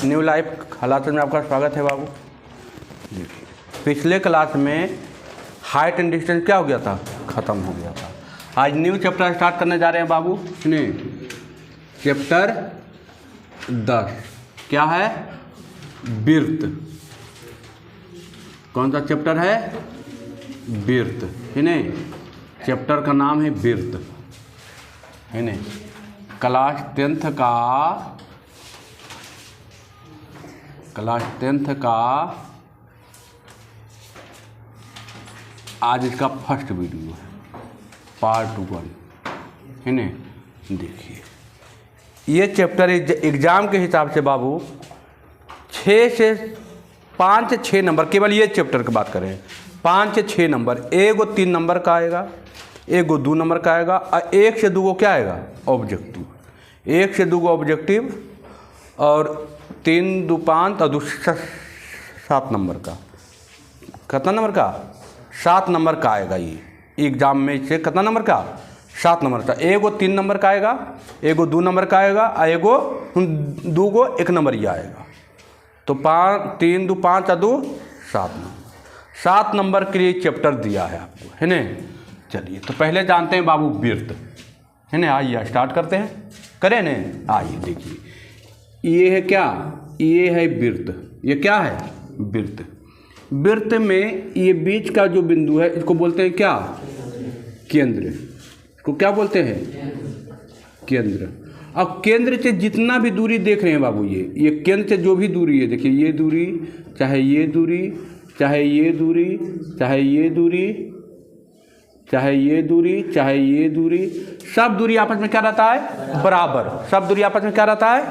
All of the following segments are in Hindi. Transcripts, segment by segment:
न्यू लाइफ क्लास में आपका स्वागत है बाबू। देखिए पिछले क्लास में हाइट एंड डिस्टेंस क्या हो गया था, ख़त्म हो गया था। आज न्यू चैप्टर स्टार्ट करने जा रहे हैं बाबू। सुनिए चैप्टर 10 क्या है, वृत्त। कौन सा चैप्टर है, वृत्त है नहीं। चैप्टर का नाम है वृत्त है नहीं। क्लास 10th का आज इसका फर्स्ट वीडियो है, पार्ट 1 है नहीं। देखिए ये चैप्टर एग्ज़ाम के हिसाब से बाबू 6 से 5-6 नंबर, केवल ये चैप्टर की बात करें 5-6 नंबर, एगो 3 नंबर का आएगा, एगो 2 नंबर का आएगा और 1 से 2 क्या आएगा, ऑब्जेक्टिव। 1 से 2 ऑब्जेक्टिव और 3 2 5 और 2 7 नंबर का। कितना नंबर का, 7 नंबर का आएगा। ये एग्जाम में से कितना नंबर का, 7 नंबर का। एगो 3 नंबर का आएगा, एगो 2 नंबर का आएगा और एगो 2 1 नंबर ही आएगा। तो 3 2 5 और 2 7 नंबर। 7 नंबर के लिए चैप्टर दिया है आपको है ना। चलिए तो पहले जानते हैं बाबू वृत्त है ना। आइए स्टार्ट करते हैं, करें ना। आइए देखिए ये है क्या, ये है वृत्त। ये क्या है, वृत्त। वृत्त में ये बीच का जो बिंदु है इसको बोलते हैं क्या, केंद्र। इसको क्या बोलते हैं, केंद्र। अब केंद्र से जितना भी दूरी देख रहे हैं बाबू, ये केंद्र से जो भी दूरी है, देखिए ये दूरी, चाहे ये दूरी, चाहे ये दूरी, चाहे ये दूरी, चाहे ये दूरी, चाहे ये दूरी, सब दूरी आपस में क्या रहता है, बराबर। सब दूरी आपस में क्या रहता है,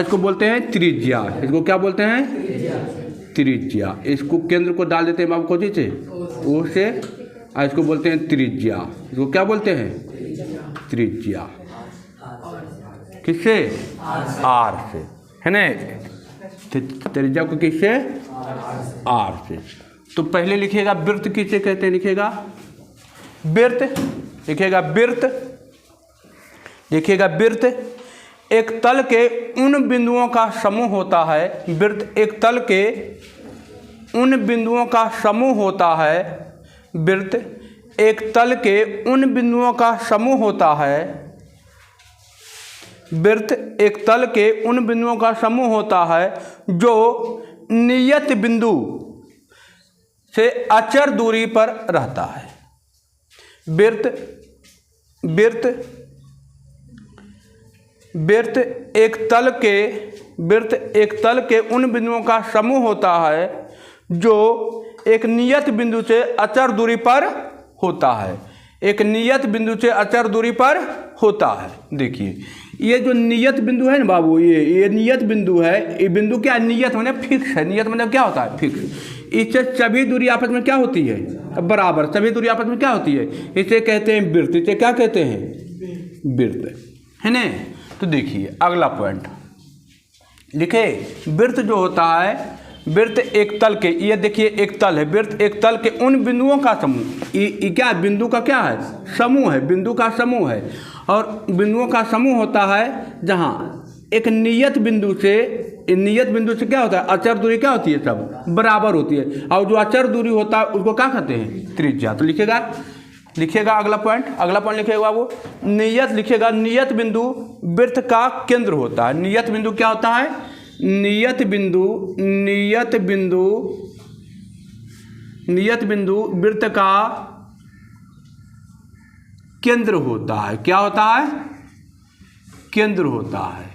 इसको बोलते हैं त्रिज्या। इसको क्या बोलते हैं, त्रिज्या। इसको केंद्र को डाल देते हैं बाबू कोची से, ओ से, और इसको बोलते हैं त्रिज्या। इसको क्या बोलते हैं, त्रिज्या। किससे, आर से है ना। त्रिज्या को किससे, आर से। तो पहले लिखिएगा वृत्त किसे कहते हैं, लिखिएगा वृत्त, लिखिएगा वृत्त, लिखिएगा वृत्त एक तल के उन बिंदुओं का समूह होता है। वृत्त एक तल के उन बिंदुओं का समूह होता है। वृत्त एक तल के उन बिंदुओं का समूह होता है। वृत्त एक तल के उन बिंदुओं का समूह होता है जो नियत बिंदु से अचर दूरी पर रहता है। वृत्त एक तल के उन बिंदुओं का समूह होता है जो एक नियत बिंदु से अचर दूरी पर होता है। एक नियत बिंदु से अचर दूरी पर होता है। देखिए ये जो नियत बिंदु है ना बाबू, ये नियत बिंदु है। ये बिंदु क्या, नियत माने फिक्स है। नियत मतलब क्या होता है, फिक्स। इससे सभी दूरी आपस में क्या होती है, बराबर। सभी दूरी आपस में क्या होती है, इसे कहते हैं वृत्त। इसे क्या कहते हैं, वृत्त है ना। तो देखिए अगला पॉइंट लिखे, वृत्त जो होता है, वृत्त एक तल के, ये देखिए एक तल है। वृत्त एक तल के उन बिंदुओं का समूह। ये क्या, बिंदु का क्या है, समूह है। बिंदु का समूह है। और बिंदुओं का समूह होता है जहाँ एक नियत बिंदु से, नियत बिंदु से क्या होता है, अचर दूरी क्या होती है, सब बराबर होती है। और जो अचर दूरी होता है उसको क्या कहते हैं, त्रिज्या। तो लिखिएगा अगला पॉइंट लिखिएगा बाबू, नियत। लिखिएगा नियत बिंदु वृत्त का केंद्र होता है। नियत बिंदु क्या होता है, नियत बिंदु वृत्त का केंद्र होता है। क्या होता है, केंद्र होता है।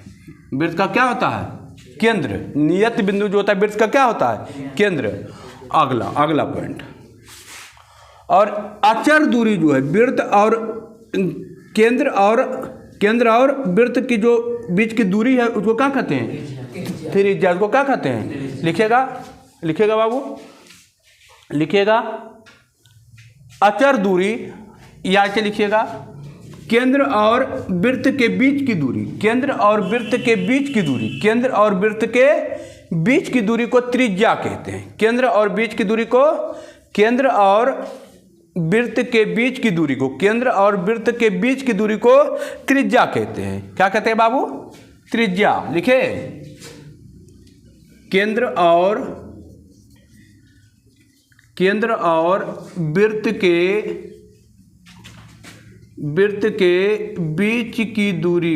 वृत्त का क्या होता है, केंद्र। नियत बिंदु जो होता है वृत्त का क्या होता है, केंद्र। अगला पॉइंट, और अचर दूरी जो है वृत्त और केंद्र और वृत्त की जो बीच की दूरी है उसको क्या कहते हैं, त्रिज्या। उसको क्या कहते हैं, लिखिएगा बाबू, लिखिएगा अचर दूरी, या से लिखिएगा केंद्र और वृत्त के बीच की दूरी। केंद्र और वृत्त के बीच की दूरी, केंद्र और वृत्त के बीच की दूरी को त्रिज्या कहते हैं। केंद्र और बीच की दूरी को, केंद्र और वृत्त के बीच की दूरी को, केंद्र और वृत्त के बीच की दूरी को त्रिज्या कहते हैं। क्या कहते हैं बाबू, त्रिज्या। लिखे केंद्र और वृत्त के बीच की दूरी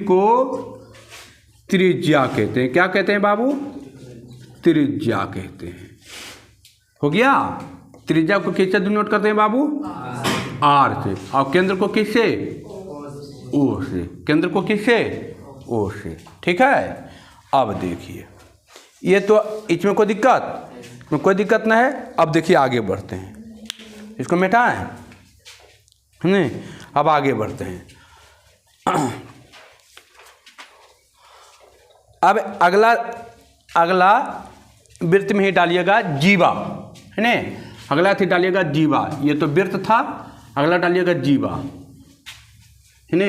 को त्रिज्या कहते हैं। क्या कहते हैं बाबू? त्रिज्या कहते हैं। हो गया। त्रिज्या को किससे डिनोट करते हैं बाबू? आर से। और केंद्र को किससे? ओ से। केंद्र को किससे? ओ से। ठीक है। अब देखिए, ये तो इसमें कोई दिक्कत ना है। अब देखिए आगे बढ़ते हैं, इसको मिटाएं नहीं। अब आगे बढ़ते हैं। अब अगला वृत्त में ही डालिएगा जीवा, है ना। अगला थी डालिएगा जीवा। ये तो वृत्त था, अगला डालिएगा जीवा, है ना।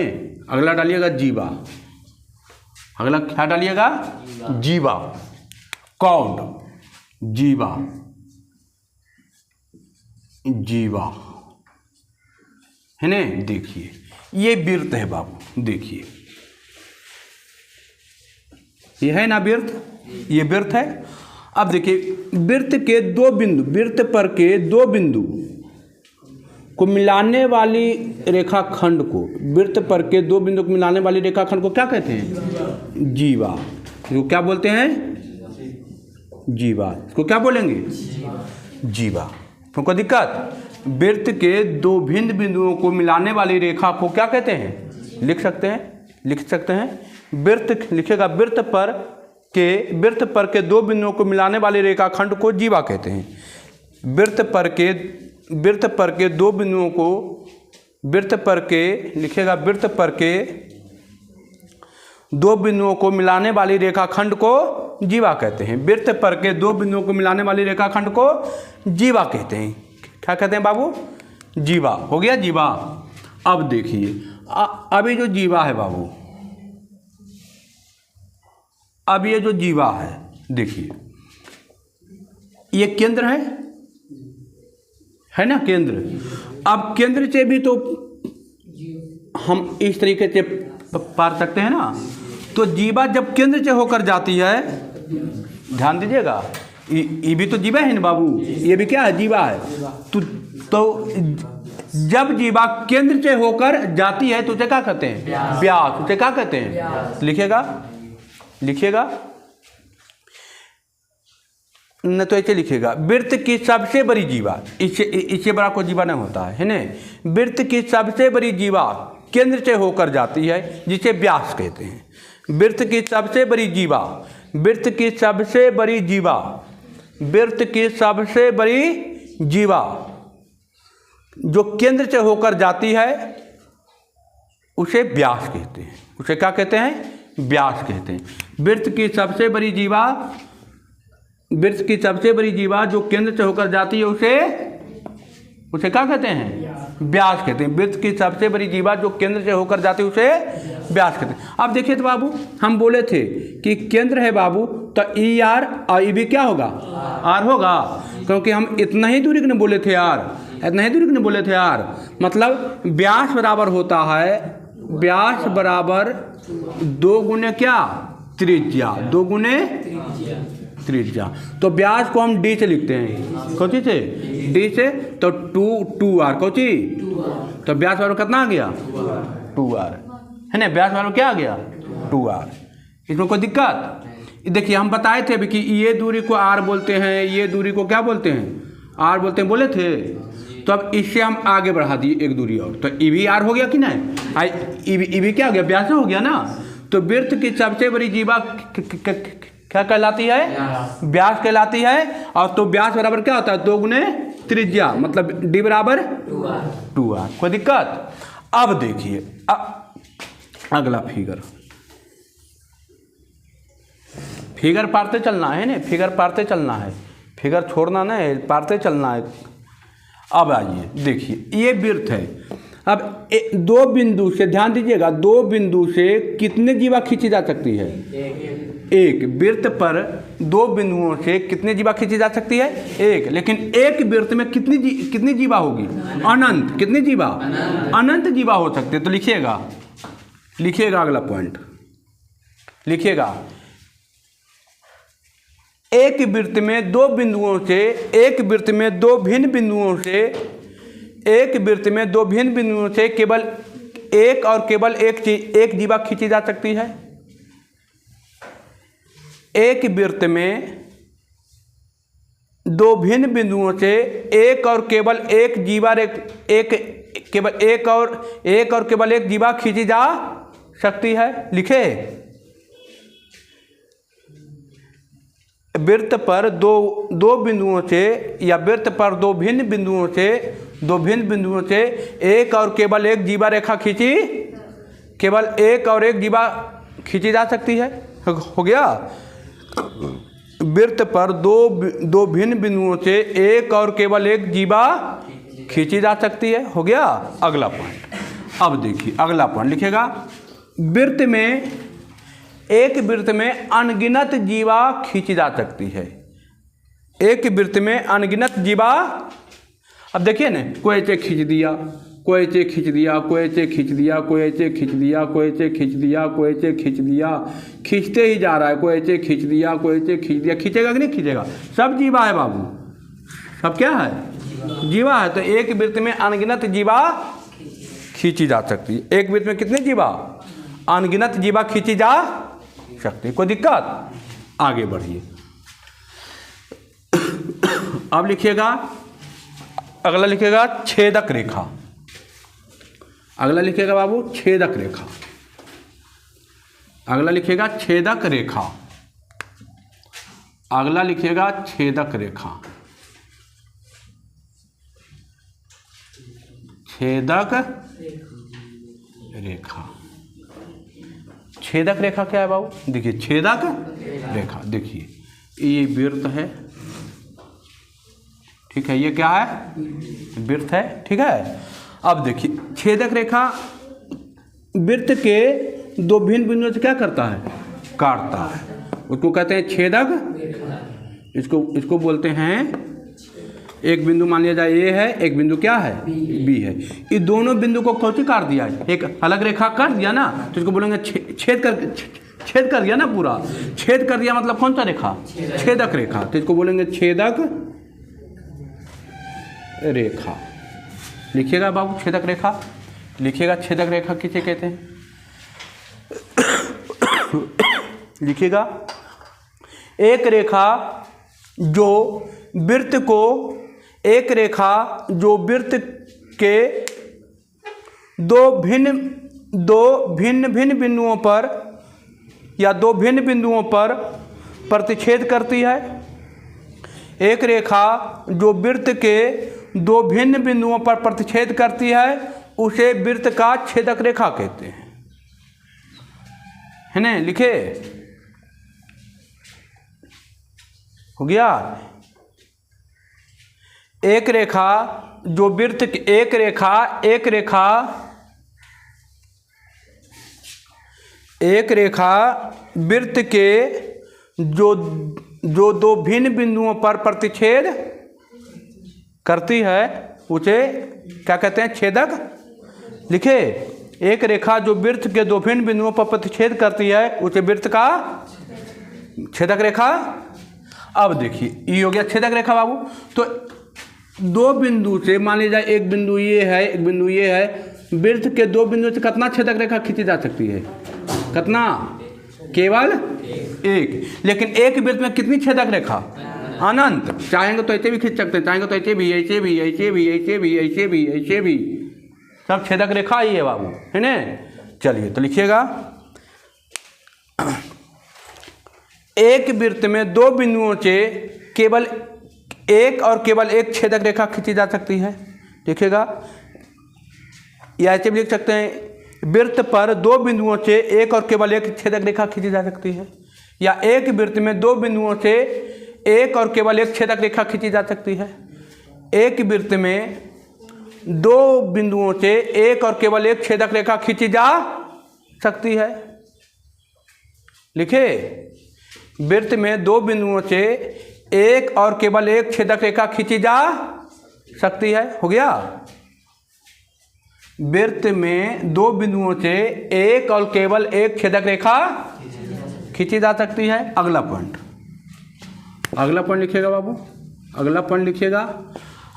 अगला डालिएगा जीवा। अगला क्या डालिएगा? जीवा। काउंट जीवा है ना। देखिए ये वृत्त है बाबू, देखिए ये है ना वृत्त, ये वृत्त है। अब देखिए वृत्त पर के दो बिंदु को मिलाने वाली रेखाखंड को, वृत्त पर के दो बिंदु को मिलाने वाली रेखाखंड को क्या कहते हैं? जीवा। इसको क्या बोलते हैं? जीवा। इसको क्या बोलेंगे? जीवा। तो कोई दिक्कत? वृत्त के दो भिन्न बिंदुओं को मिलाने वाली रेखा को क्या कहते हैं? लिख सकते हैं। वृत्त लिखेगा, वृत्त पर के दो बिंदुओं को मिलाने वाली रेखाखंड को जीवा कहते हैं। वृत्त पर के दो बिंदुओं को, वृत्त पर के दो बिंदुओं को मिलाने वाली रेखाखंड को जीवा कहते हैं। वृत्त पर के दो बिंदुओं को मिलाने वाली रेखाखंड को जीवा कहते हैं। क्या कहते हैं बाबू? जीवा। हो गया जीवा। अब देखिए अभी जो जीवा है बाबू, अब ये जो जीवा है, देखिए ये केंद्र है ना, केंद्र। अब केंद्र से भी तो हम इस तरीके से पार सकते हैं ना। तो जीवा जब केंद्र से होकर जाती है, ध्यान दीजिएगा, ये भी तो जीवा है ना बाबू, ये भी क्या है? जीवा है। तो जब जीवा केंद्र से होकर जाती है तो उसे क्या कहते हैं? व्यास। उसे क्या कहते हैं? लिखिएगा न, तो ऐसे लिखिएगा, वृत्त की सबसे बड़ी जीवा, इससे बड़ा कोई जीवा नहीं होता है ना। वृत्त की सबसे बड़ी जीवा केंद्र से होकर जाती है, जिसे व्यास कहते हैं। वृत्त की सबसे बड़ी जीवा जो केंद्र से होकर जाती है उसे व्यास कहते हैं। उसे क्या कहते हैं? व्यास कहते हैं। वृत्त की सबसे बड़ी जीवा जो केंद्र से होकर जाती है उसे क्या कहते हैं? व्यास कहते हैं। वृत्त की सबसे बड़ी जीवा जो केंद्र से होकर जाती है उसे व्यास कहते हैं। अब देखिए तो बाबू, हम बोले थे कि केंद्र है बाबू, तो ई आर और ई भी क्या होगा? आर होगा, क्योंकि हम इतना ही दूरी के बोले थे आर, मतलब व्यास बराबर होता है, व्यास बराबर 2 गुने क्या? त्रिज्या। 2 गुने त्रिज्या। तो व्यास को हम डी से लिखते हैं। कौची से? डी से। तो 2 आर कौची? तो व्यास बराबर कितना आ गया? 2 आर, है ना। व्यास बराबर क्या आ गया? 2 आर। इसमें कोई दिक्कत? देखिए हम बताए थे अभी कि ये दूरी को आर बोलते हैं, ये दूरी को क्या बोलते हैं? आर बोलते हैं, बोले थे। तो अब इससे हम आगे बढ़ा दिए एक दूरी और, तो ई भी आर हो गया कि नहीं? ई भी क्या हो गया? व्यास हो गया ना। तो वृत्त की सबसे बड़ी जीवा क्या कहलाती है? व्यास कहलाती है। और तो व्यास बराबर क्या होता है? 2 गुने त्रिज्या, मतलब डी बराबर 2 आर। कोई दिक्कत? अब देखिए अगला फिगर पारते चलना है ना, फिगर छोड़ना नहीं, पारते चलना है। अब आइए देखिए ये वृत्त है। अब 2 बिंदु से, ध्यान दीजिएगा, 2 बिंदु से कितने जीवा खींची जा सकती है? एक। वृत्त पर 2 बिंदुओं से कितने जीवा खींची जा सकती है? एक। लेकिन एक वृत्त में कितनी जीवा होगी? अनंत। कितनी जीवा? अनंत जीवा हो सकते। तो लिखिएगा अगला पॉइंट, लिखिएगा, एक वृत्त में दो बिंदुओं से, एक वृत्त में दो भिन्न बिंदुओं से, एक वृत्त में दो भिन्न बिंदुओं से केवल एक और केवल एक जीवा खींची जा सकती है। एक वृत्त में दो भिन्न बिंदुओं से एक और केवल एक जीवा केवल एक और केवल एक जीवा खींची जा सकती है। लिखे, वृत्त पर दो बिंदुओं से या वृत्त पर दो भिन्न बिंदुओं से एक और केवल एक जीवा रेखा खींची, केवल एक और एक जीवा खींची जा सकती है। हो गया, वृत्त पर दो भिन्न बिंदुओं से एक और केवल एक जीवा खींची जा सकती है। हो गया, अगला पॉइंट। अब देखिए अगला पॉइंट लिखिएगा, एक वृत्त में अनगिनत जीवा खींची जा सकती है। एक वृत्त में अनगिनत जीवा, अब देखिए ना, कोई ऐसे खींच दिया, कोई ऐसे खींच दिया, कोई ऐसे खींच दिया, कोई ऐसे खींच दिया, कोई ऐसे खींच दिया, कोई ऐसे खींच दिया, खींचते ही जा रहा है, कोई ऐसे खींच दिया, कोई ऐसे खींच दिया। खींचेगा कि नहीं खींचेगा? सब जीवा है बाबू, सब क्या है? जीवा है। तो एक वृत्त में अनगिनत जीवा खींची जा सकती है। एक वृत्त में कितने जीवा? अनगिनत जीवा खींची जा सकती है। कोई दिक्कत? आगे बढ़िए। अब लिखिएगा, अगला लिखिएगा छेदक रेखा। अगला लिखिएगा बाबू छेदक रेखा। अगला लिखिएगा छेदक रेखा। अगला लिखिएगा छेदक रेखा। छेदक रेखा। छेदक रेखा क्या है बाबू? देखिए छेदक रेखा, देखिए ये वृत्त है, ठीक है, ये क्या है? वृत्त है, ठीक है। अब देखिए छेदक रेखा वृत्त के दो भिन्न बिंदुओं से क्या करता है? काटता है। उसको कहते हैं छेदक। इसको बोलते हैं, एक बिंदु मान लिया जाए ए है, एक बिंदु क्या है? बी है। ये दोनों बिंदु को कौन सी काट दिया है? एक अलग रेखा काट दिया ना, तो इसको बोलेंगे छेद कर दिया ना, पूरा छेद कर दिया, मतलब कौन सा रेखा? छेदक रेखा। तो इसको बोलेंगे छेदक रेखा। लिखिएगा बाबू छेदक रेखा। लिखिएगा छेदक रेखा किसे कहते हैं? लिखिएगा, एक रेखा जो वृत्त के दो भिन्न बिंदुओं पर या दो भिन्न बिंदुओं पर प्रतिच्छेद करती है। एक रेखा जो वृत्त के दो भिन्न बिंदुओं पर प्रतिच्छेद करती है, उसे वृत्त का छेदक रेखा कहते हैं, है ना? लिखे, हो गया। एक रेखा जो वृत्त एक रेखा वृत्त के जो दो भिन्न बिंदुओं पर प्रतिच्छेद करती है, उसे क्या कहते हैं? छेदक। लिखे, एक रेखा जो वृत्त के दो भिन्न बिंदुओं पर प्रतिच्छेद करती है, उसे वृत्त का छेदक रेखा। अब देखिए ये हो गया छेदक रेखा बाबू। तो दो बिंदु से, मान लीजिए एक बिंदु ये है, एक बिंदु ये है, वृत्त के दो बिंदु से कितना छेदक रेखा खींची जा सकती है? कितना? केवल एक। लेकिन एक वृत्त में कितनी छेदक रेखा? अनंत। चाहेंगे तो ऐसे भी खींच सकते हैं, चाहेंगे तो ऐसे भी, ऐसे भी, ऐसे भी, ऐसे भी, ऐसे भी, ऐसे भी, सब छेदक रेखा ही है बाबू, है ना? चलिए तो लिखिएगा, एक वृत्त में दो बिंदुओं से केवल एक छेदक रेखा खींची जा सकती है। लिखिएगा, या ऐसे भी लिख सकते हैं, वृत्त पर दो बिंदुओं से एक और केवल एक छेदक रेखा खींची जा सकती है। या एक वृत्त में दो बिंदुओं से एक और केवल एक छेदक रेखा खींची जा सकती है। एक वृत्त में दो बिंदुओं से एक और केवल एक छेदक रेखा खींची जा सकती है। लिखे, वृत्त में दो बिंदुओं से एक और केवल एक छेदक रेखा खींची जा सकती है। हो गया, वृत्त में दो बिंदुओं से एक और केवल एक छेदक रेखा खींची जा सकती है। अगला पॉइंट लिखिएगा बाबू, अगला पॉइंट लिखिएगा।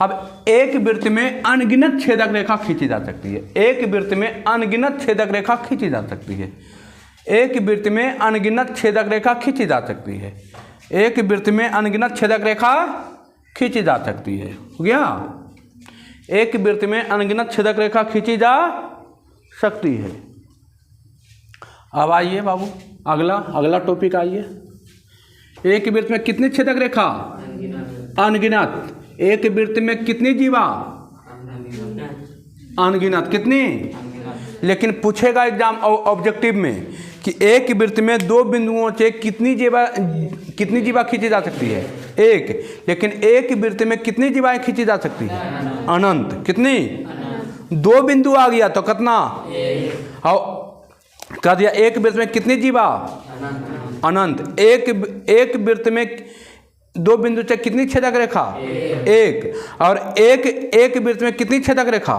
अब एक वृत्त में अनगिनत छेदक रेखा खींची जा सकती है। एक वृत्त में अनगिनत छेदक रेखा खींची जा सकती है। एक वृत्त में अनगिनत छेदक रेखा खींची जा सकती है। एक वृत्त में अनगिनत छेदक रेखा खींची जा सकती है। हो गया, एक वृत्त में अनगिनत छेदक रेखा खींची जा सकती है। अब आइए बाबू अगला टॉपिक आइए। एक वृत्त में कितनी छेदक रेखा? अनगिनत। एक वृत्त में कितनी जीवा? अनगिनत। कितनी? लेकिन पूछेगा एग्जाम ऑब्जेक्टिव में कि एक वृत्त में दो बिंदुओं से कितनी जीवा खींची जा सकती है? एक। लेकिन एक वृत्त में कितनी जीवाएं खींची जा सकती है? अनंत। कितनी? दो बिंदु आ गया तो कितना? और कह दिया एक वृत्त में कितनी जीवा? अनंत। एक वृत्त में दो बिंदु से कितनी छेदक रेखा? एक। और एक वृत्त में कितनी छेदक रेखा?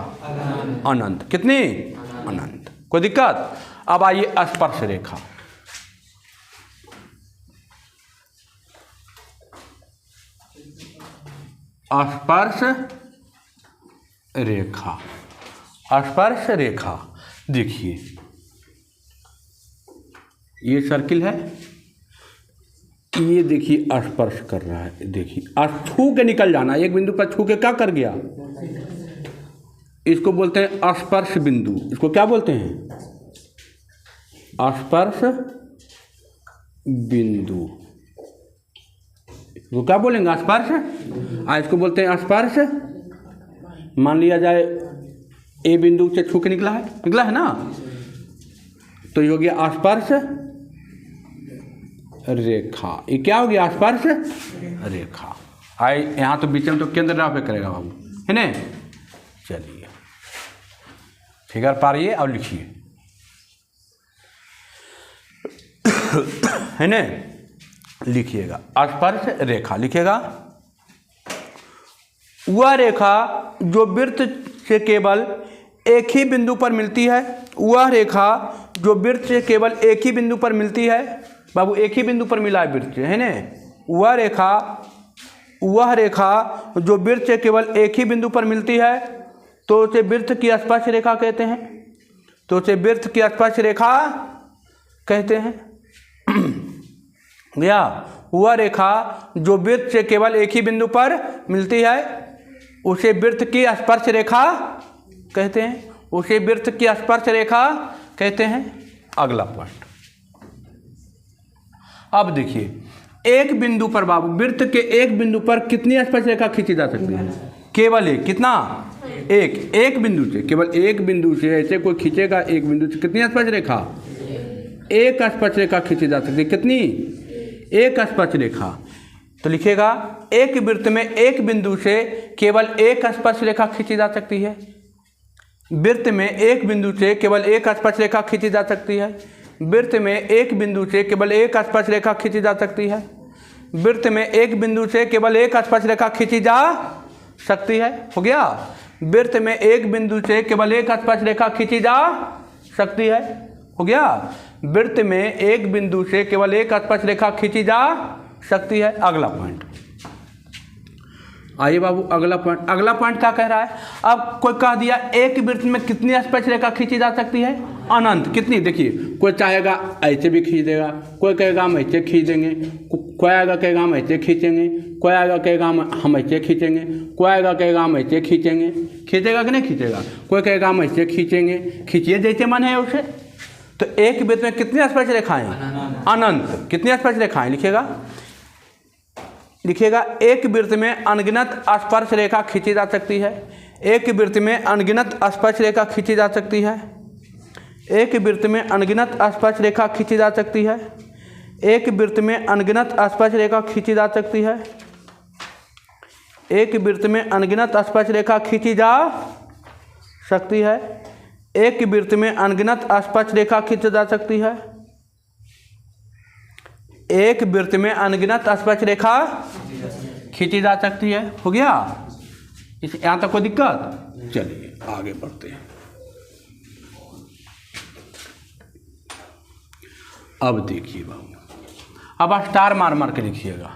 अनंत। कितनी? अनंत। कोई दिक्कत? अब आइए स्पर्श रेखा। स्पर्श रेखा। स्पर्श रेखा देखिए, ये सर्किल है, ये देखिए स्पर्श कर रहा है। देखिए छू के निकल जाना, एक बिंदु पर छू के क्या कर गया? इसको बोलते हैं स्पर्श बिंदु। इसको क्या बोलते हैं? स्पर्श बिंदु। इसको क्या बोलेंगे? स्पर्श। इसको बोलते हैं स्पर्श। मान लिया जाए ए बिंदु से छू के निकला है ना, तो ये हो गया स्पर्श रेखा। ये क्या हो गया? स्पर्श रेखा। यहाँ तो बीच में तो केंद्र रेखा पे करेगा बाबू, है ना। चलिए फिगर पारिए और लिखिए, है ना। लिखिएगा स्पर्श रेखा। लिखिएगा वह रेखा जो वृत्त से केवल एक ही बिंदु पर मिलती है। वह रेखा जो वृत्त से केवल एक ही बिंदु पर मिलती है। बाबू एक ही बिंदु पर मिला है वृत्त से, है ना। वह रेखा जो वृत्त से केवल एक ही बिंदु पर मिलती है तो उसे वृत्त की स्पर्श रेखा कहते हैं। तो उसे वृत्त की स्पर्श रेखा कहते हैं। या वह रेखा जो वृत्त से केवल एक ही बिंदु पर मिलती है उसे वृत्त की स्पर्श रेखा कहते हैं। उसे वृत्त की स्पर्श रेखा कहते हैं। अगला पॉइंट, अब देखिए एक बिंदु पर बाबू, वृत्त के एक बिंदु पर कितनी स्पर्श रेखा खींची जा सकती है? केवल एक। कितना? एक बिंदु से, केवल एक बिंदु से ऐसे कोई खींचेगा एक बिंदु से, कितनी स्पर्श रेखा? एक स्पर्श रेखा खींची जा सकती है। कितनी? एक स्पर्श रेखा। तो लिखिएगा एक वृत्त में एक बिंदु से केवल एक स्पर्श रेखा खींची जा सकती है। वृत्त में एक बिंदु से केवल एक स्पर्श रेखा खींची जा सकती है। वृत्त में एक बिंदु से केवल एक स्पर्श रेखा खींची जा सकती है। वृत्त में एक बिंदु से केवल एक स्पर्श रेखा खींची जा सकती है। हो गया। वृत्त में एक बिंदु से केवल एक स्पर्श रेखा खींची जा सकती है। हो गया। वृत्त में एक बिंदु से केवल एक स्पर्श रेखा खींची जा सकती है। अगला पॉइंट आइए बाबू, अगला पॉइंट क्या कह रहा है? अब कोई कह दिया एक वृत्त में कितनी स्पर्श रेखा खींची जा सकती है? अनंत। कितनी? देखिए कोई चाहेगा ऐसे भी खींच देगा, कोई कहेगा हम ऐसे खींच देंगे, कोई आएगा कहेगा हम ऐसे खींचेंगे, कोई आएगा कहेगा हम ऐसे खींचेंगे, कोई आएगा कहेगा हम ऐसे खींचेंगे। खींचेगा कि नहीं खींचेगा? कोई कहेगा हम ऐसे खींचेंगे। खींचिए जैसे मन है उसे। तो एक वृत्त में कितनी स्पर्श रेखाएं? अनंत। कितनी स्पर्श रेखाएं? लिखिएगा एक वृत्त में अनगिनत स्पर्श रेखा खींची जा सकती है। एक वृत्त में अनगिनत स्पर्श रेखा खींची जा सकती है। एक वृत्त में अनगिनत स्पर्श रेखा खींची जा सकती है। एक वृत्त में अनगिनत स्पर्श रेखा खींची जा सकती है। एक वृत्त में अनगिनत स्पर्श रेखा खींची जा सकती है। एक वृत्त में अनगिनत स्पर्श रेखा खींची जा सकती है। एक वृत्त में अनगिनत स्पर्श रेखा खींची जा सकती है। हो गया। यहाँ तक कोई दिक्कत? चलिए आगे बढ़ते हैं। अब देखिए बाबू, अब स्टार मार मार के लिखिएगा।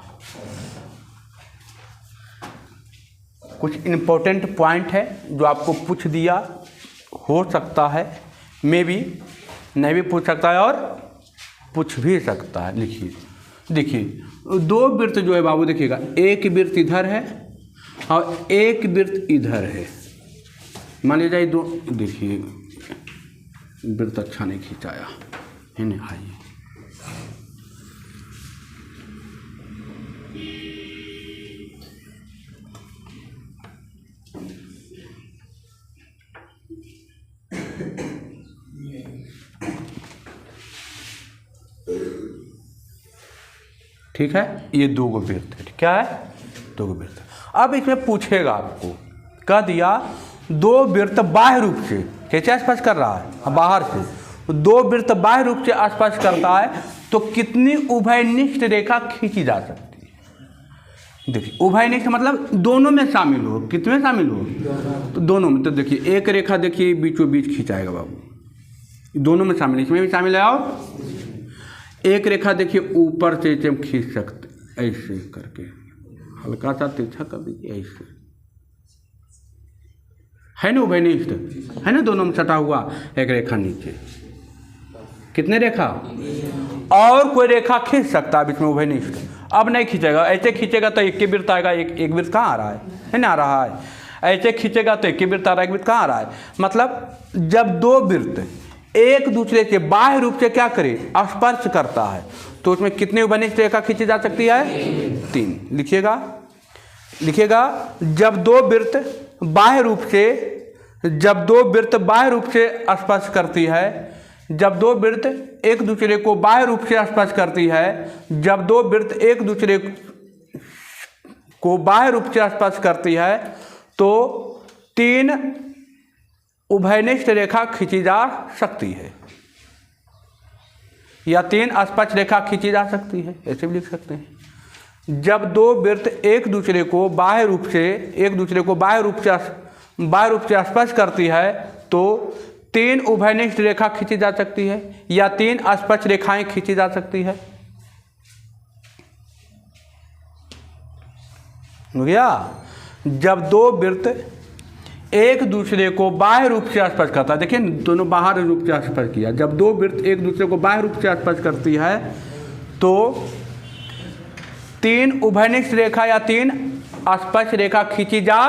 कुछ इम्पोर्टेंट पॉइंट है जो आपको पूछ दिया, हो सकता है मे बी नहीं भी पूछ सकता है और पूछ भी सकता है। लिखिए, देखिए दो वृत्त जो है बाबू, देखिएगा एक वृत्त इधर है और एक वृत्त इधर है। मान लीजिए दो, देखिए वृत्त अच्छा नहीं खिंचाया है ना, आइए ठीक है, ये दो गो वृत्त है। क्या है? दो गो वृत्त। अब इसमें पूछेगा आपको, कह दिया दो वृत्त बाह्य रूप से कैसे स्पर्श कर रहा है, बाहर से दो वृत्त बाह्य रूप से स्पर्श करता है तो कितनी उभयनिष्ठ रेखा खींची जा सकती है। देखिए उभयनिष्ठ मतलब दोनों में शामिल हो, कितने में शामिल हो, तो दोनों में। तो देखिए एक रेखा देखिए बीचों बीच खिंचाएगा बाबू, दोनों में शामिल, इसमें भी शामिल है। और एक रेखा देखिए ऊपर से हम खींच सकते, ऐसे करके हल्का सा तिरछा कर दीजिए, ऐसे है ना, उभयनिष्ठ है ना, दोनों में सटा हुआ एक रेखा नीचे, कितने रेखा, और कोई रेखा खींच सकता है बीच में उभयनिष्ठ। अब नहीं खींचेगा, ऐसे खींचेगा तो एक के वृत्त आएगा, एक वृत्त कहाँ आ रहा है ना, आ रहा है। ऐसे खींचेगा तो एक के वृत्त आ रहा है, एक वृत्त कहाँ आ रहा है। मतलब जब दो वृत्त एक दूसरे से बाह्य रूप से क्या करे, स्पर्श करता है, तो उसमें कितनी उभयनिष्ठ रेखा खींची जा सकती है, 3। लिखिएगा, लिखिएगा जब दो वृत्त बाह्य रूप से, जब दो वृत्त बाह्य रूप से स्पर्श करती है, जब दो वृत्त एक दूसरे को बाह्य रूप से स्पर्श करती है, जब दो वृत्त एक दूसरे को बाह्य रूप से स्पर्श करती है तो 3 उभयनिष्ठ रेखा खींची जा सकती है, या 3 स्पर्श रेखा खींची जा सकती है, ऐसे भी लिख सकते हैं। जब दो वृत्त एक दूसरे को बाह्य रूप से, एक दूसरे को बाह्य रूप से स्पर्श करती है तो 3 उभयनिष्ठ रेखा खींची जा सकती है, या 3 स्पर्श रेखाएं खींची जा सकती है। हो गया। जब दो वृत्त एक दूसरे को बाह्य रूप से स्पर्श करता है, देखिए दोनों बाहर रूप से स्पर्श किया, जब दो वृत्त एक दूसरे को बाह्य रूप से स्पर्श करती है तो 3 उभयनिष्ठ रेखा या 3 स्पर्श रेखा खींची जा,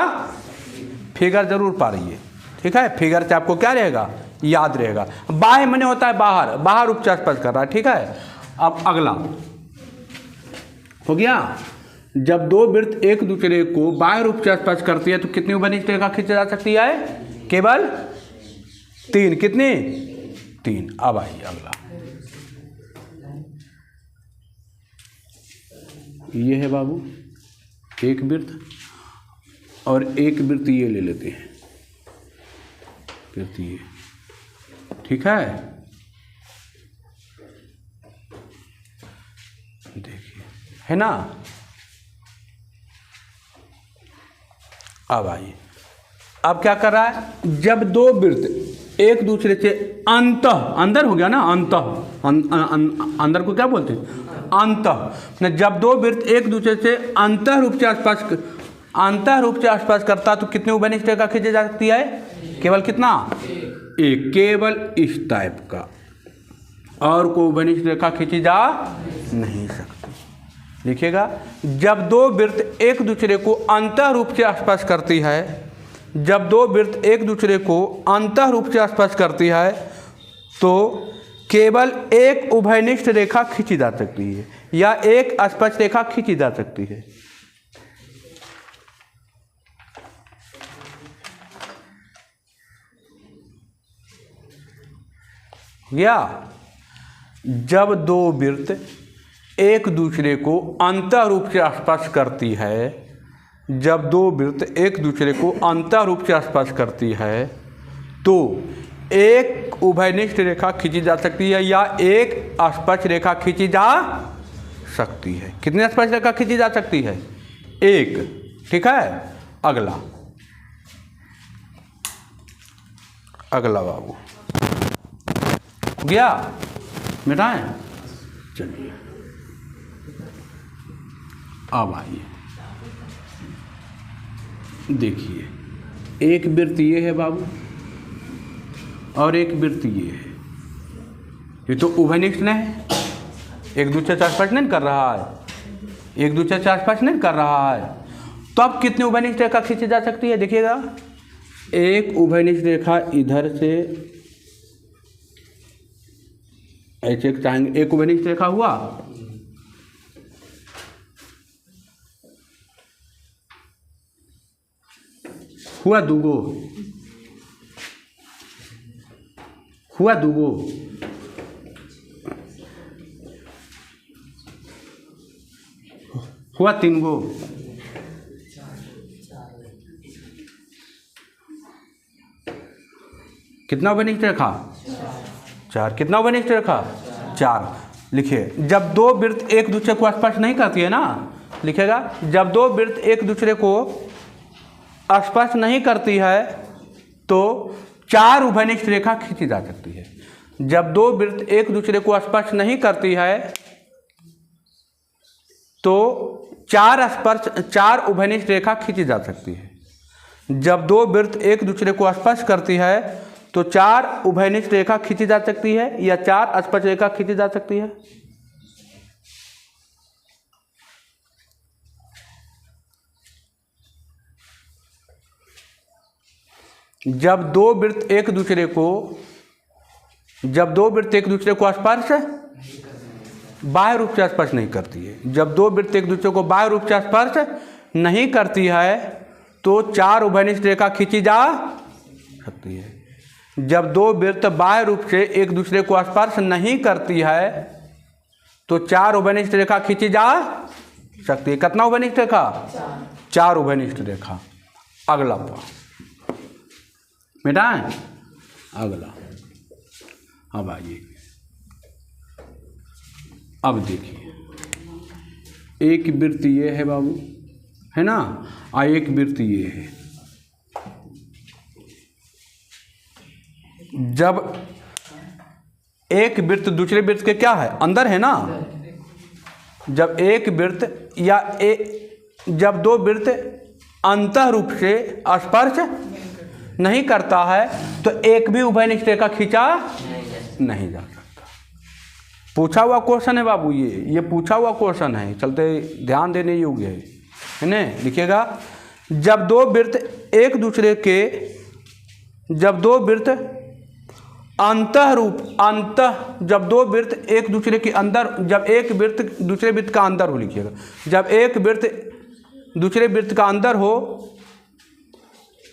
फिगर जरूर पा रही है, ठीक है, फिगर से आपको क्या रहेगा, याद रहेगा। बाह्य माने होता है बाहर, बाहर रूप से स्पर्श कर रहा है, ठीक है। अब अगला हो गया, जब दो वृत्त एक दूसरे को बाह्य रूप से स्पर्श करती है तो कितनी उभयनिष्ठ रेखा खींची जा सकती है, केवल 3। कितनी, 3। अब आइए अगला, ये है बाबू एक वृत्त और एक वृत्त ये ले लेते हैं, वृत्त ये, ठीक है। देखिए है ना। अब आइए, अब क्या कर रहा है, जब दो वृत्त एक दूसरे से अंदर हो गया ना, अंदर को क्या बोलते हैं, जब दो वृत्त एक दूसरे से अंतः रूप से स्पर्श करता तो कितने उभयनिष्ठ रेखा खींची जा सकती है, केवल कितना, एक, केवल इस टाइप का, और कोई उभयनिष्ठ रेखा खींची जा नहीं सकती। लिखिएगा, जब दो वृत्त एक दूसरे को अंतः रूप से स्पर्श करती है, जब दो वृत्त एक दूसरे को अंतः रूप से स्पर्श करती है तो केवल एक उभयनिष्ठ रेखा खींची जा सकती है, या एक स्पर्श रेखा खींची जा सकती है। या जब दो वृत्त एक दूसरे को अंतः रूप से स्पर्श करती है, जब दो वृत्त एक दूसरे को अंतः रूप से स्पर्श करती है तो एक उभयनिष्ठ रेखा खींची जा सकती है, या एक स्पर्श रेखा खींची जा सकती है। कितनी स्पर्श रेखा खींची जा सकती है, एक, ठीक है। अगला, अगला बाबू गया, मिटाएं, चलिए अब आइए देखिए, एक वृत्त ये है बाबू और एक वृत्त ये है। ये तो उभयनिष्ठ नहीं है, एक दूसरे से स्पर्श नहीं कर रहा है, एक दूसरे से स्पर्श नहीं कर रहा है। तो अब कितनी उभयनिष्ठ रेखा खींची जा सकती है? देखिएगा, एक उभयनिष्ठ रेखा इधर से ऐसे चाहेंगे, एक उभयनिष्ठ रेखा हुआ दूगो, हुआ तीन गो, कितना उभयनिष्ठ रेखा? चार। कितना उभयनिष्ठ रेखा? चार। लिखिए, जब दो वृत्त एक दूसरे को स्पर्श नहीं करती है ना, लिखेगा, जब दो वृत्त एक दूसरे को स्पर्श नहीं करती है तो चार उभयनिष्ठ रेखा खींची जा सकती है। जब दो वृत्त एक दूसरे को स्पर्श नहीं करती है तो चार उभयनिष्ठ रेखा खींची जा सकती है। जब दो वृत्त एक दूसरे को स्पर्श करती है तो चार उभयनिष्ठ रेखा खींची जा सकती है या चार स्पर्श रेखा खींची जा सकती है। जब दो वृत्त एक दूसरे को स्पर्श बाह्य रूप से स्पर्श नहीं करती है, जब दो वृत्त एक दूसरे को बाह्य रूप से स्पर्श नहीं करती है तो चार उभयनिष्ठ रेखा खींची जा सकती है। जब दो वृत्त बाह्य रूप से एक दूसरे को स्पर्श नहीं करती है तो चार उभयनिष्ठ रेखा खींची जा सकती है। कितना उभयनिष्ठ रेखा? चार उभयनिष्ठ रेखा। अगला बेटा, अगला, अब आइए, अब देखिए, एक वृत्त ये है बाबू, है ना, एक वृत्त ये है। जब एक वृत्त दूसरे वृत्त के क्या है? अंदर है ना। जब एक वृत्त या जब दो वृत्त अंतः रूप से स्पर्श नहीं करता है तो एक भी उभयनिष्ठ रेखा खींचा नहीं जा सकता। पूछा हुआ क्वेश्चन है बाबू, ये पूछा हुआ क्वेश्चन है, चलते ध्यान देने योग्य है ना। लिखिएगा, जब दो वृत्त एक दूसरे के, जब दो वृत्त जब दो वृत्त एक दूसरे के अंदर, जब एक वृत्त दूसरे वृत्त का अंदर हो, लिखिएगा, जब एक वृत्त दूसरे वृत्त का अंदर हो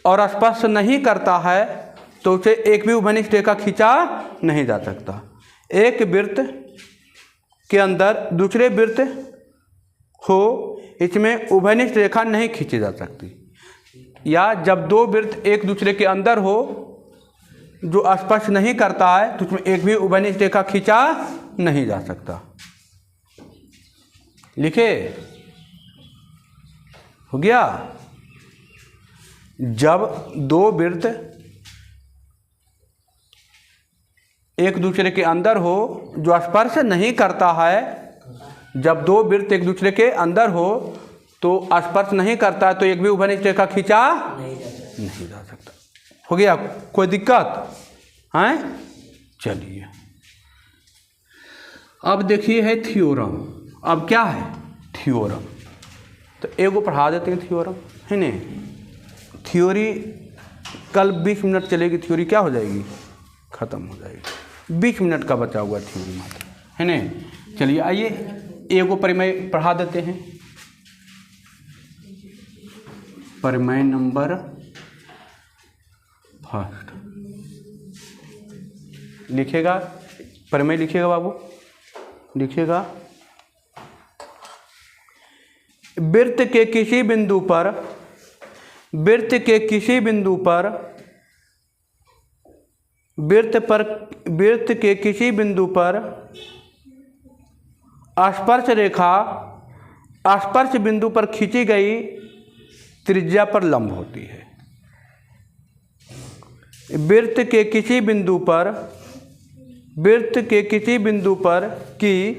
और स्पर्श नहीं करता है तो उसे एक भी उभयनिष्ठ रेखा खींचा नहीं जा सकता। एक वृत्त के अंदर दूसरे वृत्त हो, इसमें उभयनिष्ठ रेखा नहीं खींची जा सकती। या जब दो वृत्त एक दूसरे के अंदर हो जो स्पर्श नहीं करता है तो उसमें एक भी उभयनिष्ठ रेखा खींचा नहीं जा सकता। लिखे, हो गया। जब दो वृत्त एक दूसरे के अंदर हो जो स्पर्श नहीं करता है, जब दो वृत्त एक दूसरे के अंदर हो तो स्पर्श नहीं करता है तो एक भी उभयनिष्ठ रेखा खींचा नहीं जा सकता। हो गया, कोई दिक्कत है? चलिए, अब देखिए है थ्योरम। अब क्या है? थ्योरम। तो एगो पढ़ा देते हैं थ्योरम, है ना। थ्योरी कल 20 मिनट चलेगी, थ्योरी क्या हो जाएगी? ख़त्म हो जाएगी। 20 मिनट का बचा हुआ थ्योरी मात्र, है ना। चलिए आइए एगो परिमेय पढ़ा देते हैं। परिमेय नंबर फर्स्ट लिखेगा, परिमेय लिखिएगा बाबू, लिखिएगा, वृत्त के किसी बिंदु पर, वृत्त के किसी बिंदु पर, वृत्त के किसी बिंदु पर स्पर्श रेखा स्पर्श बिंदु पर खींची गई त्रिज्या पर लंब होती है। वृत्त के किसी बिंदु पर, वृत्त के किसी बिंदु पर की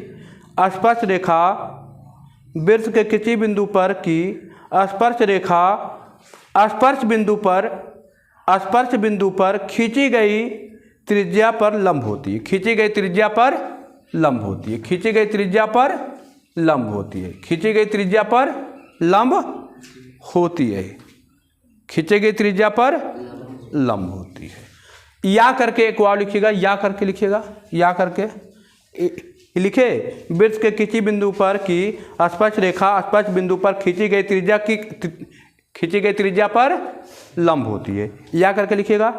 स्पर्श रेखा वृत्त के किसी बिंदु पर की स्पर्श रेखा स्पर्श बिंदु पर खींची गई त्रिज्या पर लंब होती है। खींची गई त्रिज्या पर लंब होती है। खींची गई त्रिज्या पर लंब होती है। खींची गई त्रिज्या पर लंब होती है। खींची गई त्रिज्या पर लंब होती है। या करके एक वाव लिखिएगा, या करके लिखिएगा, या करके लिखे। वृत्त के किसी बिंदु पर की स्पर्श रेखा स्पर्श बिंदु पर खींची गई त्रिज्या पर लंब होती है। या करके लिखिएगा।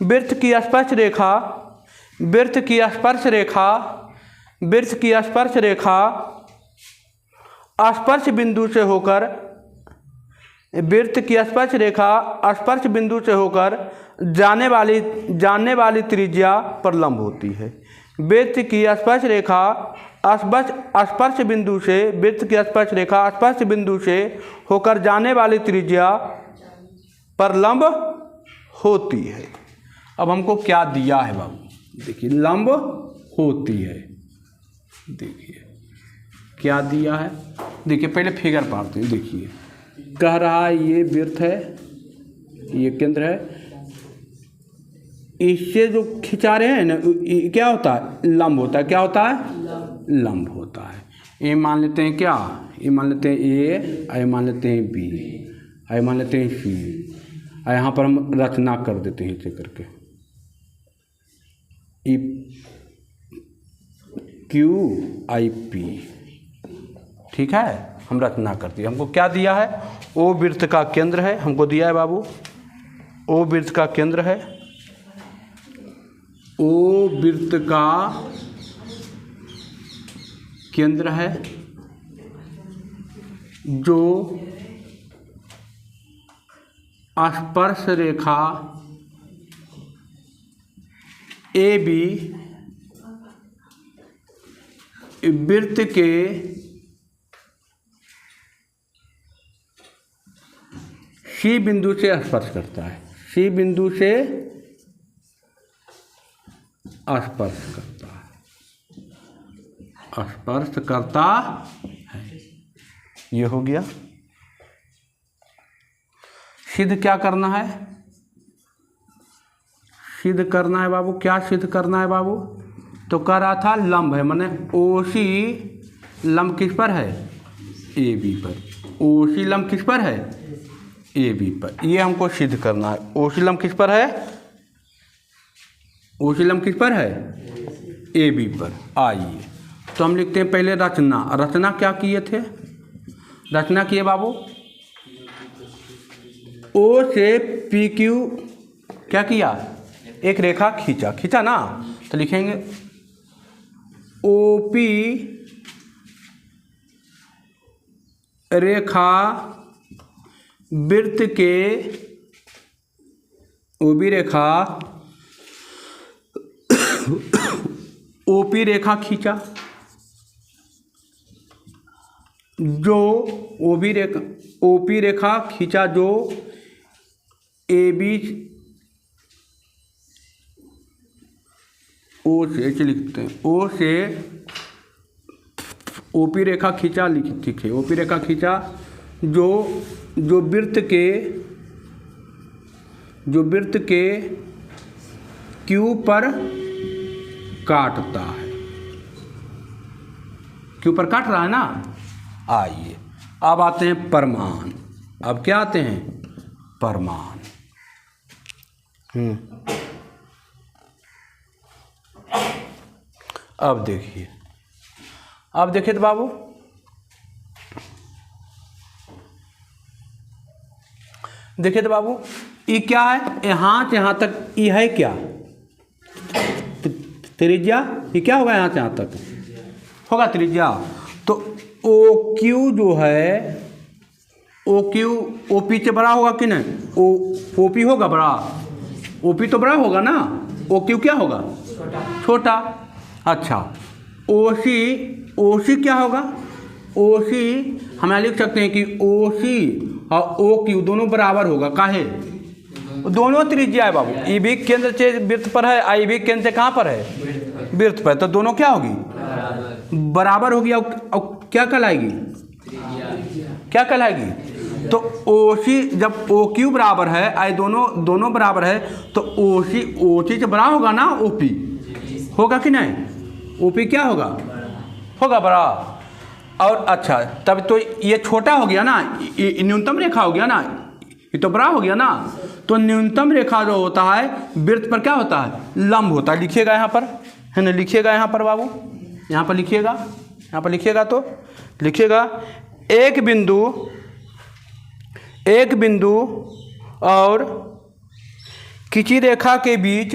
वृत्त की स्पर्श रेखा स्पर्श बिंदु से होकर जाने वाली त्रिज्या पर लंब होती है। वृत्त की स्पर्श रेखा स्पर्श बिंदु से होकर जाने वाली त्रिज्या पर लंब होती है। अब हमको क्या दिया है बाबू, देखिए लंब होती है। देखिए क्या दिया है, देखिए पहले फिगर पाते हैं। देखिए कह रहा है ये वृत्त है, ये केंद्र है, इससे जो खिंचा रहे हैं ना क्या होता है, लंब होता है। क्या होता है, लंब होता है। ये मान लेते हैं क्या, ये मान लेते हैं ए, ये मान लेते हैं बी, ये मान लेते हैं सी, यहाँ पर हम रचना कर देते हैं इसे करके ई क्यू आई पी। ठीक है, हम रचना करते हैं। हमको क्या दिया है, ओ वृत्त का केंद्र है, हमको दिया है बाबू, ओ वृत्त का केंद्र है, ओ वृत्त का केंद्र है जो स्पर्श रेखा ए बी वृत्त के सी बिंदु से स्पर्श करता है। सी बिंदु से स्पर्श करता है। ये हो गया। सिद्ध क्या करना है, सिद्ध करना है बाबू, क्या सिद्ध करना है बाबू, तो कह रहा था लंब है, माने ओसी लंब किस पर है, ए बी पर। ओसी लंब किस पर है, ए बी पर। ये हमको सिद्ध करना है। ओसी लंब किस पर है, ओसी लंब किस पर है, ए बी पर। आइए तो हम लिखते हैं पहले रचना। रचना क्या किए थे, रचना किए बाबू, ओ से पी क्यू क्या किया, एक रेखा खींचा, खींचा ना, तो लिखेंगे ओ पी रेखा वृत्त के, ओ बी रेखा ओपी रेखा खींचा जो ओबी रेखा, ओपी रेखा खींचा जो ए बी, ओ से लिखते हैं, ओ से ओपी रेखा खींचा, ठीक है, ओपी रेखा खींचा जो वृत्त के क्यू पर काटता है। क्यू पर काट रहा है ना। आइए अब आते हैं परमाण। अब क्या आते हैं, परमाण। अब देखिए, अब देखिए तो बाबू, देखिए तो बाबू, ये क्या है, यहाँ से यहाँ तक ये है क्या, त्रिज्या। ये क्या होगा, यहाँ से यहाँ तक होगा त्रिज्या। तो ओ क्यू जो है, ओ क्यू ओ पी से बड़ा होगा कि नहीं, ओ पी होगा बड़ा, ओ पी तो बड़ा होगा ना, ओ क्यू क्या होगा, छोटा। अच्छा, ओ सी क्या होगा, ओ सी हम लिख सकते हैं कि ओ सी और ओ क्यू दोनों बराबर होगा। काहे, दोनों त्रिज्या है बाबू, ई भी केंद्र से वृत्त पर है, आई भी केंद्र से कहाँ पर है, वृत्त पर, तो दोनों क्या होगी, बराबर होगी। और क्या कहलाएगी, क्या कहलाएगी? तो OC जब OQ बराबर है, आई दोनों बराबर है, तो OC से बड़ा होगा ना OP, होगा कि नहीं? OP क्या होगा? होगा बड़ा। और अच्छा, तब तो ये छोटा हो गया ना, ये न्यूनतम रेखा हो गया ना, ये तो बड़ा हो गया ना। तो न्यूनतम रेखा जो होता है वृत्त पर क्या होता है? लंब होता है। लिखिएगा यहाँ पर, है ना, लिखिएगा यहाँ पर बाबू, यहाँ पर लिखिएगा, यहाँ पर लिखिएगा, तो लिखिएगा एक बिंदु और किसी रेखा के बीच,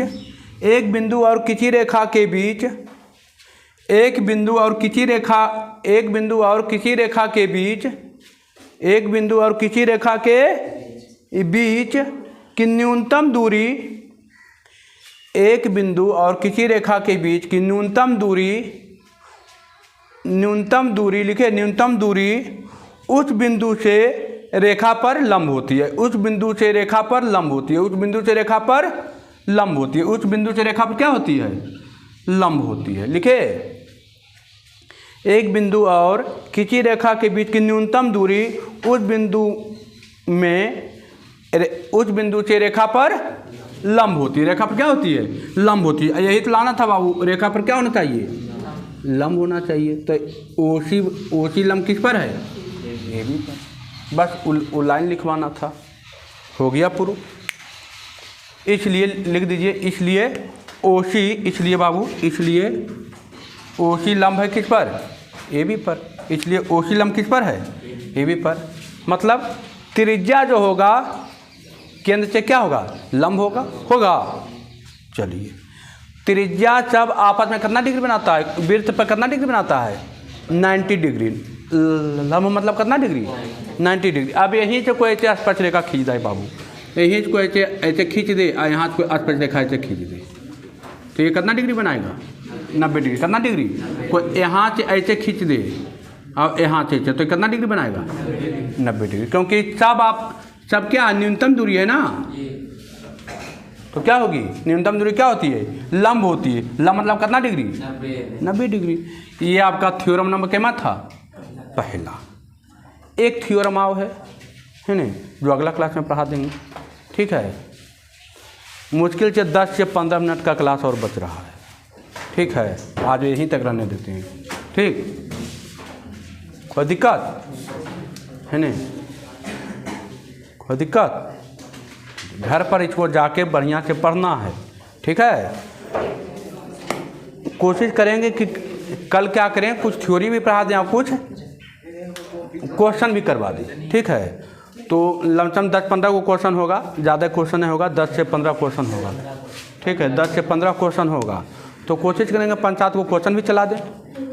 एक बिंदु और किसी रेखा के बीच, एक बिंदु और किसी रेखा के बीच, एक बिंदु और किसी रेखा के बीच की न्यूनतम दूरी, एक बिंदु और किसी रेखा के बीच की न्यूनतम दूरी लिखे, न्यूनतम दूरी उस बिंदु से रेखा पर लंब होती है, उस बिंदु से रेखा पर लंब होती है, उस बिंदु से रेखा पर लंब होती है, उस बिंदु से रेखा पर क्या होती है? लंब होती है। लिखे, एक बिंदु और किसी रेखा के बीच की न्यूनतम दूरी उस बिंदु से रेखा पर लंब होती है, रेखा पर क्या होती है? लंब होती है। यही तो लाना था बाबू, रेखा पर क्या होना चाहिए? लंब होना चाहिए। तो OC लंब किस पर है? AB पर। बस वो लाइन लिखवाना था, हो गया प्रूफ। इसलिए लिख दीजिए, इसलिए OC, इसलिए बाबू, इसलिए OC लंब है किस पर? AB पर। इसलिए OC लंब किस पर है? AB पर। मतलब त्रिज्या जो होगा केंद्र से क्या होगा? लंब होगा। चलिए, त्रिज्या जब आपस में कितना डिग्री बनाता है? वृत्त पर कितना डिग्री बनाता है? 90 डिग्री। लंब मतलब कितना डिग्री? 90 डिग्री। अब यहीं से कोई ऐसे स्पर्श रेखा खींच दे बाबू, यहीं से कोई ऐसे खींच दे, और यहाँ से कोई स्पर्श रेखा ऐसे खींच दे, तो ये कितना डिग्री बनाएगा? 90 डिग्री। कितना डिग्री? कोई यहाँ से ऐसे खींच दे और यहाँ से ऐसे, तो कितना डिग्री बनाएगा? 90 डिग्री। क्योंकि सब क्या न्यूनतम दूरी है ना, तो क्या होगी? न्यूनतम दूरी क्या होती है? लंब होती है। लंब मतलब कितना डिग्री? 90 डिग्री। ये आपका थ्योरम नंबर क्या था? पहला। एक थ्योरम आओ है ना, जो अगला क्लास में पढ़ा देंगे, ठीक है। मुश्किल से 10 से 15 मिनट का क्लास और बच रहा है, ठीक है। आज यहीं तक रहने देते हैं, ठीक। कोई दिक्कत है नहीं? कोई दिक्कत? घर पर इसको जाके बढ़िया से पढ़ना है, ठीक है। कोशिश करेंगे कि कल क्या करें, कुछ थ्योरी भी पढ़ा दें और कुछ क्वेश्चन भी करवा दें, ठीक है। तो लमसम 10-15 को क्वेश्चन होगा, ज़्यादा क्वेश्चन नहीं होगा, 10 से 15 क्वेश्चन होगा, ठीक है। 10 से 15 क्वेश्चन होगा, तो कोशिश करेंगे 5-7 को क्वेश्चन भी चला दें,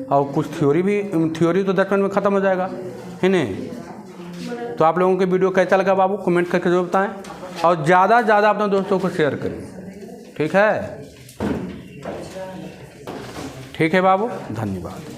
और कुछ थ्योरी तो 10 मिनट में ख़त्म हो जाएगा, है नहीं। तो आप लोगों के वीडियो कैसा लगा बाबू, कमेंट करके जरूर बताएं, और ज़्यादा से ज़्यादा अपने दोस्तों को शेयर करें, ठीक है। ठीक है बाबू, धन्यवाद।